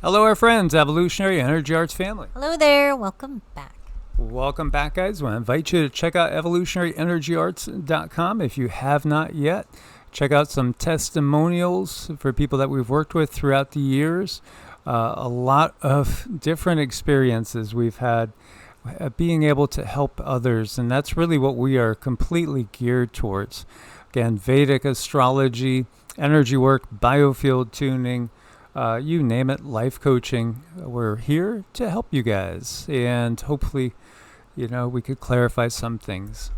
Hello, our friends, Evolutionary Energy Arts family. Hello there. Welcome back. Welcome back, guys. I want to invite you to check out evolutionaryenergyarts.com if you have not yet. Check out some testimonials for people that we've worked with throughout the years. A lot of different experiences we've had being able to help others, and that's really what we are completely geared towards. Again, Vedic astrology, energy work, biofield tuning, you name it, life coaching. We're here to help you guys, and hopefully, we could clarify some things.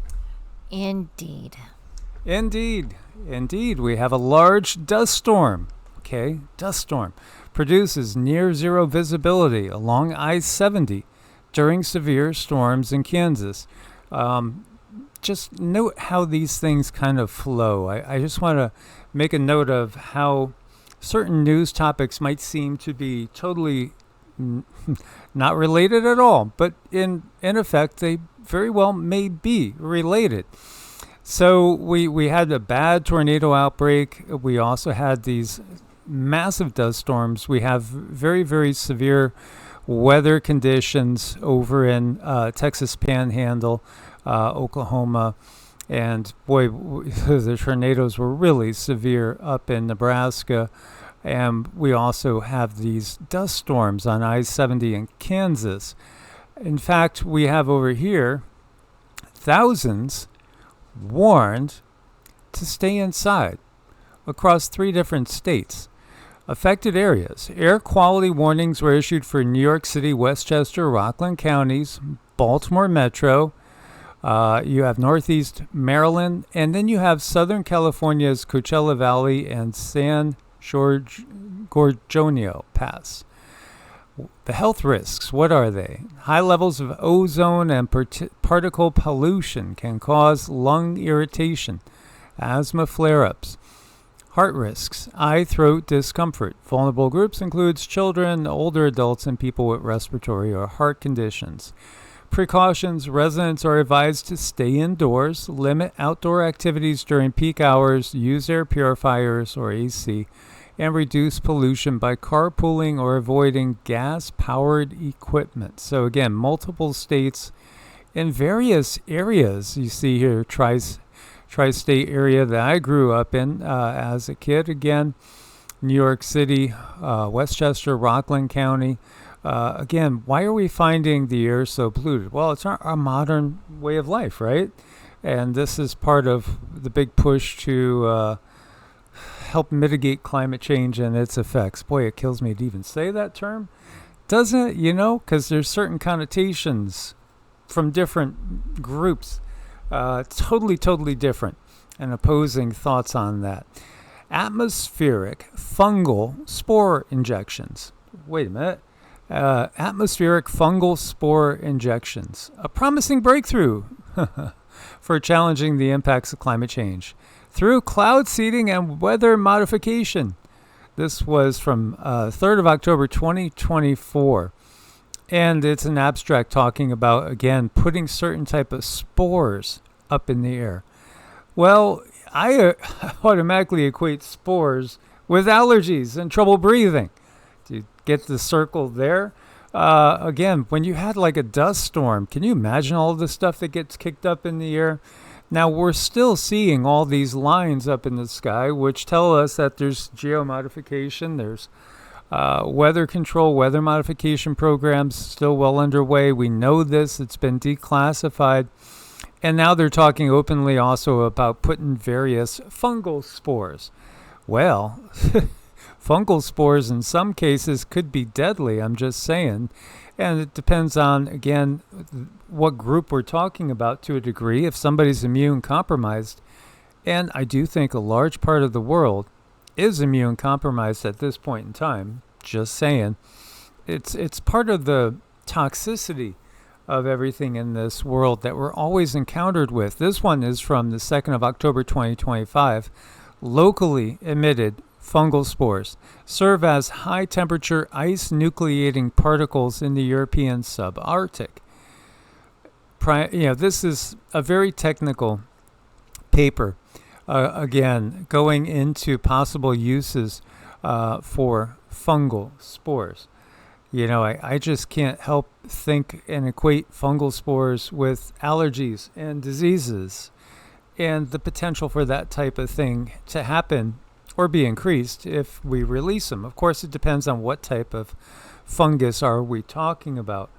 Indeed. We have a large dust storm. Okay, dust storm produces near zero visibility along I-70 during severe storms in Kansas. Just note how these things kind of flow. I just want to make a note of how certain news topics might seem to be totally not related at all, but in effect, they very well may be related. So we had a bad tornado outbreak. We also had these massive dust storms. We have very, very severe weather conditions over in Texas Panhandle, Oklahoma, and boy, the tornadoes were really severe up in Nebraska. And we also have these dust storms on I-70 in Kansas. In fact, we have over here thousands warned to stay inside across 3 different states. Affected areas. Air quality warnings were issued for New York City, Westchester, Rockland counties, Baltimore Metro. You have Northeast Maryland, and then you have Southern California's Coachella Valley and San Gorgonio Pass. The health risks, what are they? High levels of ozone and particle pollution can cause lung irritation, asthma flare-ups. Heart risks, eye, throat discomfort. Vulnerable groups includes children, older adults, and people with respiratory or heart conditions. Precautions, residents are advised to stay indoors, limit outdoor activities during peak hours, use air purifiers or AC, and reduce pollution by carpooling or avoiding gas-powered equipment. So again, multiple states in various areas. You see here, tri-state area that I grew up in as a kid. Again, New York City, Westchester, Rockland County. Again, why are we finding the air so polluted? Well, it's our modern way of life, right? And this is part of the big push to help mitigate climate change and its effects. Boy, it kills me to even say that term. Doesn't it? Because there's certain connotations from different groups. Totally different and opposing thoughts on that. Atmospheric fungal spore injections. Wait a minute. Atmospheric fungal spore injections. A promising breakthrough for challenging the impacts of climate change through cloud seeding and weather modification. This was from 3rd of October 2024. And it's an abstract talking about, again, putting certain type of spores up in the air. Well, I automatically equate spores with allergies and trouble breathing. Do you get the circle there? Again, when you had like a dust storm, can you imagine all the stuff that gets kicked up in the air? Now, we're still seeing all these lines up in the sky, which tell us that there's geomodification, there's weather control, weather modification programs still well underway. We know this. It's been declassified. And now they're talking openly also about putting various fungal spores. Well, fungal spores in some cases could be deadly, I'm just saying. And it depends on, again, what group we're talking about to a degree. If somebody's immune compromised, and I do think a large part of the world is immune compromised at this point in time, just saying, it's part of the toxicity of everything in this world that we're always encountered with. This one is from the 2nd of October 2025. Locally emitted fungal spores serve as high temperature ice nucleating particles in the European subarctic. This is a very technical paper, again, going into possible uses for fungal spores. I just can't help think and equate fungal spores with allergies and diseases and the potential for that type of thing to happen or be increased if we release them. Of course, it depends on what type of fungus are we talking about.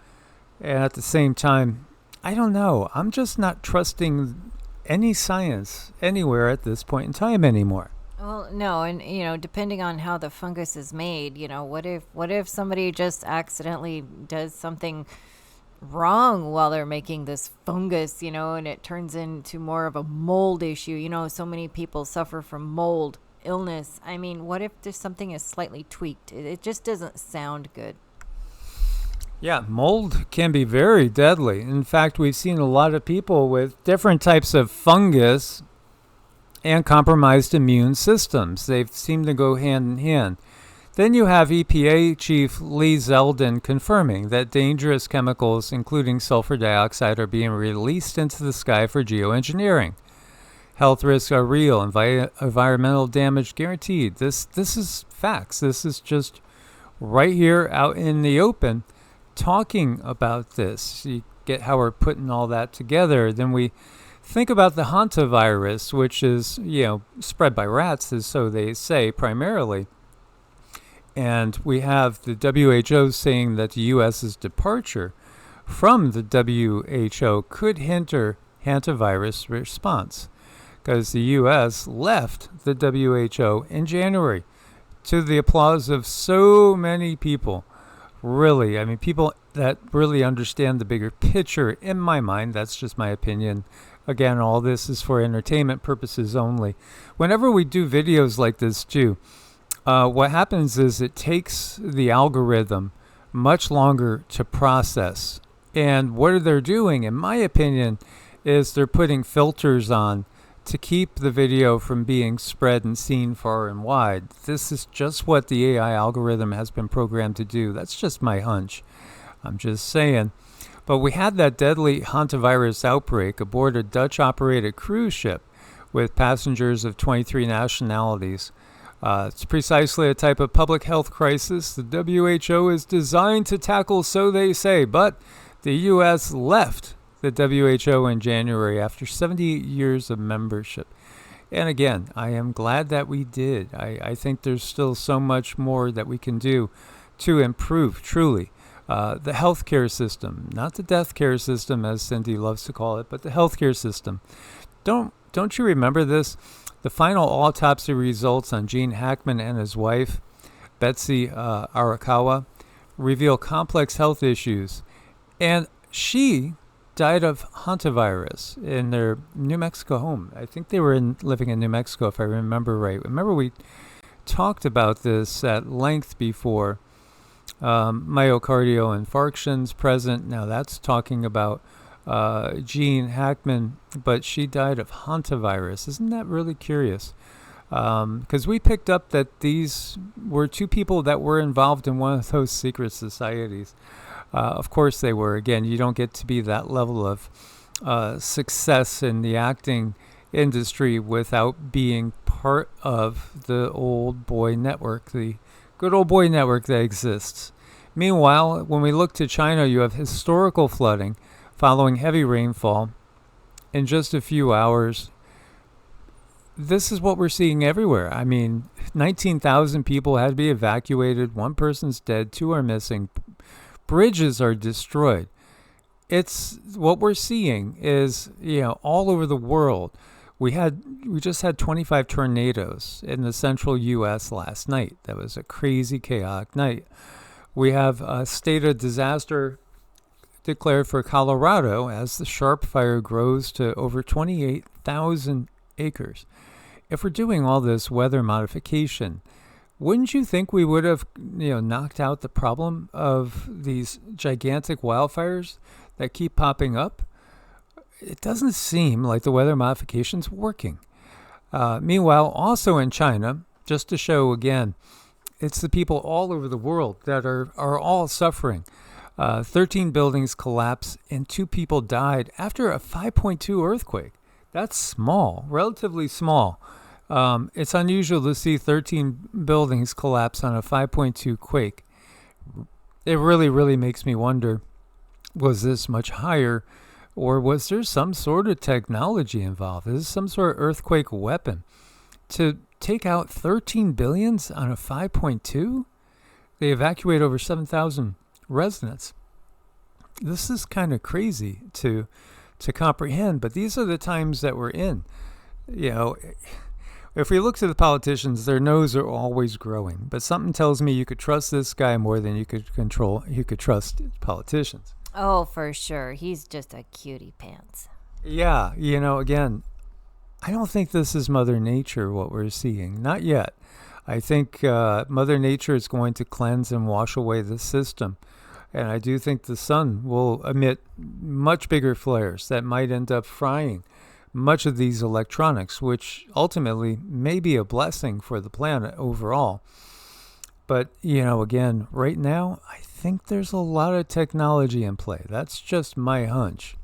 And at the same time, I don't know. I'm just not trusting any science anywhere at this point in time anymore. Well, no, and depending on how the fungus is made, what if somebody just accidentally does something wrong while they're making this fungus, and it turns into more of a mold issue. So many people suffer from mold illness. I mean, what if there's something is slightly tweaked? It just doesn't sound good. Yeah, mold can be very deadly. In fact, we've seen a lot of people with different types of fungus and compromised immune systems. They seem to go hand in hand. Then you have EPA Chief Lee Zeldin confirming that dangerous chemicals, including sulfur dioxide, are being released into the sky for geoengineering. Health risks are real, environmental damage guaranteed. This is facts. This is just right here out in the open talking about this. You get how we're putting all that together. Then we think about the Hantavirus, which is, spread by rats, as so they say, primarily. And we have the WHO saying that the U.S.'s departure from the WHO could hinder hantavirus response, because the U.S. left the WHO in January to the applause of so many people. Really, I mean, people that really understand the bigger picture, in my mind. That's just my opinion. Again, all this is for entertainment purposes only. Whenever we do videos like this too, what happens is it takes the algorithm much longer to process. And what they're doing, in my opinion, is they're putting filters on to keep the video from being spread and seen far and wide. This is just what the AI algorithm has been programmed to do. That's just my hunch. I'm just saying. But we had that deadly hantavirus outbreak aboard a Dutch-operated cruise ship with passengers of 23 nationalities. It's precisely a type of public health crisis the WHO is designed to tackle, so they say. But the U.S. left the WHO in January after 78 years of membership. And again, I am glad that we did. I think there's still so much more that we can do to improve, truly, the healthcare system. Not the death care system, as Cindy loves to call it, but the healthcare system. Don't you remember this? The final autopsy results on Gene Hackman and his wife, Betsy Arakawa, reveal complex health issues. And she died of hantavirus in their New Mexico home. I think they were living in New Mexico, if I remember right. Remember, we talked about this at length before. Myocardial infarctions present. Now that's talking about Gene Hackman, but she died of hantavirus. Isn't that really curious? Because we picked up that these were two people that were involved in one of those secret societies. Of course they were. Again, you don't get to be that level of success in the acting industry without being part of the old boy network, the good old boy network that exists. Meanwhile, when we look to China, you have historical flooding following heavy rainfall in just a few hours. This is what we're seeing everywhere. I mean, 19,000 people had to be evacuated. One person's dead. 2 are missing. Bridges are destroyed. It's what we're seeing is, all over the world. We just had 25 tornadoes in the central U.S. last night. That was a crazy, chaotic night. We have a state of disaster declared for Colorado as the sharp fire grows to over 28,000 acres. If we're doing all this weather modification, wouldn't you think we would have, knocked out the problem of these gigantic wildfires that keep popping up? It doesn't seem like the weather modification's working. Meanwhile, also in China, just to show again, it's the people all over the world that are all suffering. 13 buildings collapsed and 2 people died after a 5.2 earthquake. That's small, relatively small. It's unusual to see 13 buildings collapse on a 5.2 quake. it really, really makes me wonder, was this much higher, or was there some sort of technology involved? Is this some sort of earthquake weapon? To take out 13 billions on a 5.2? They evacuate over 7,000 residents. This is kind of crazy to comprehend, but these are the times that we're in. You know, if we look to the politicians, their nose are always growing, but something tells me you could trust this guy more than you could trust politicians. Oh, for sure. He's just a cutie pants. Yeah, again, I don't think this is Mother Nature, what we're seeing. Not yet. I think Mother Nature is going to cleanse and wash away the system. And I do think the sun will emit much bigger flares that might end up frying much of these electronics, which ultimately may be a blessing for the planet overall. But, again, right now, I think there's a lot of technology in play. That's just my hunch.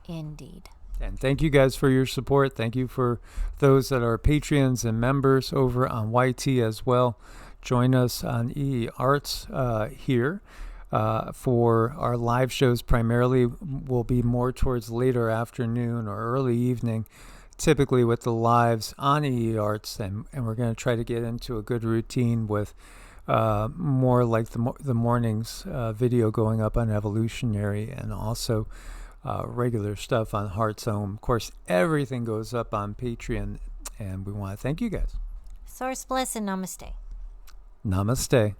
Indeed. And thank you guys for your support. Thank you for those that are Patreons and members over on YT as well. Join us on EEARTS here. For our live shows, primarily will be more towards later afternoon or early evening, typically with the lives on EEARTS, and we're going to try to get into a good routine with more like the morning's video going up on evolutionary, and also regular stuff on Heart's Home. Of course, everything goes up on Patreon, and we want to thank you guys. Source bless and namaste. Namaste.